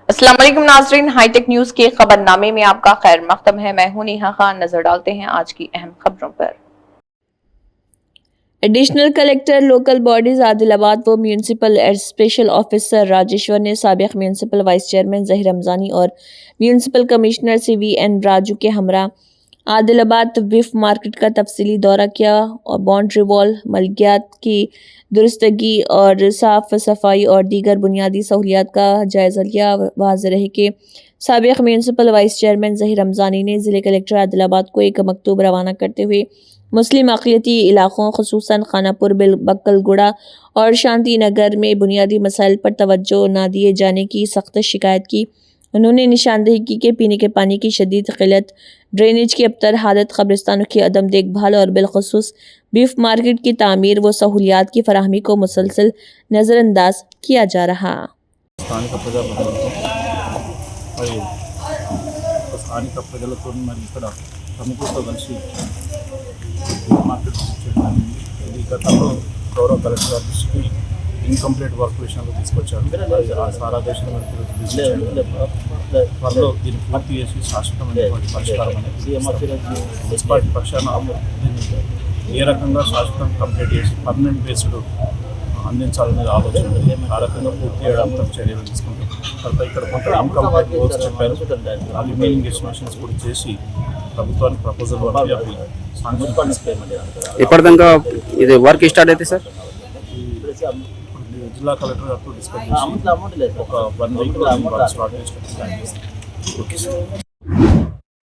अस्सलाम वालेकुम नाज़रीन, हाईटेक न्यूज के खबरनामे में आपका खैर मकदम है। मैं हूं नेहा खान। नजर डालते हैं आज की अहम खबरों पर। Additional collector local bodies Adilabad व म्यूनसिपल स्पेशल ऑफिसर राजेश्वर ने साबिक municipal vice chairman Zaheer Ramzani और म्यूनसिपल कमिश्नर CVN राजू के हमरा आदिलाबाद विफ मार्केट का तफसीली दौरा किया और बाउंड्री वॉल, मलकियात की दुरुस्तगी और साफ सफाई और दीगर बुनियादी सहूलियात का जायज़ा लिया। वाज़ेह रहे कि साबिक municipal vice chairman Zaheer Ramzani ने ज़िले कलेक्टर आदिलाबाद को एक मकतूब रवाना करते हुए मुस्लिम अक़लियती इलाक़ों ख़ुसूसन खानापुर, बक्कलगुड़ा और शांति नगर में बुनियादी मसाइल पर तवज्जो न दिए जाने की सख्त शिकायत की। उन्होंने निशानदेही की कि पीने के पानी की शदीद क़िल्लत, ड्रेनेज की अबतर हालत, क़ब्रिस्तानों की अदम देखभाल और बिलख़ुसूस बीफ मार्केट की तामीर व सहूलियात की फराहमी को मुसलसल नज़रअंदाज किया जा रहा। స్థానిక ప్రజాప్రతినిధులతో మరి స్థానిక ప్రజలతో మరి ఇక్కడ ప్రముఖులతో కలిసి మార్కెట్ చేయడం ఇది గతంలో గౌరవ కలెక్టర్ గారి దృష్టికి ఇన్కంప్లీట్ వర్క్ విషయంలో తీసుకొచ్చారు. ఆ సారా దేశంలో త్వరలో దీన్ని పూర్తి చేసి శాశ్వతమైనటువంటి పరిష్కారం అనేది మున్సిపాలిటీ పక్షాన దీన్ని ఏ రకంగా శాశ్వతం కంప్లీట్ చేసి పర్మనెంట్ బేస్డ్ అందించాలనేది ఆలోచన. ఆ రకంగా పూర్తి చేయడానికి చర్యలు తీసుకుంటాం. తర్వాత ఇక్కడ కొంత ఇన్కంప్లీట్ వర్క్స్ చెప్పారు, ఆ రిమైనింగ్ ఎస్టిమేషన్స్ కూడా చేసి ప్రభుత్వానికి ప్రపోజల్ పంపి ఇప్పటిదాకా ఇది వర్క్ స్టార్ట్ అయితే సార్ జిల్లా కలెక్టర్ గారితో డిస్కస్ చేసి ఒక 1 వీక్ స్టార్ట్ చేసి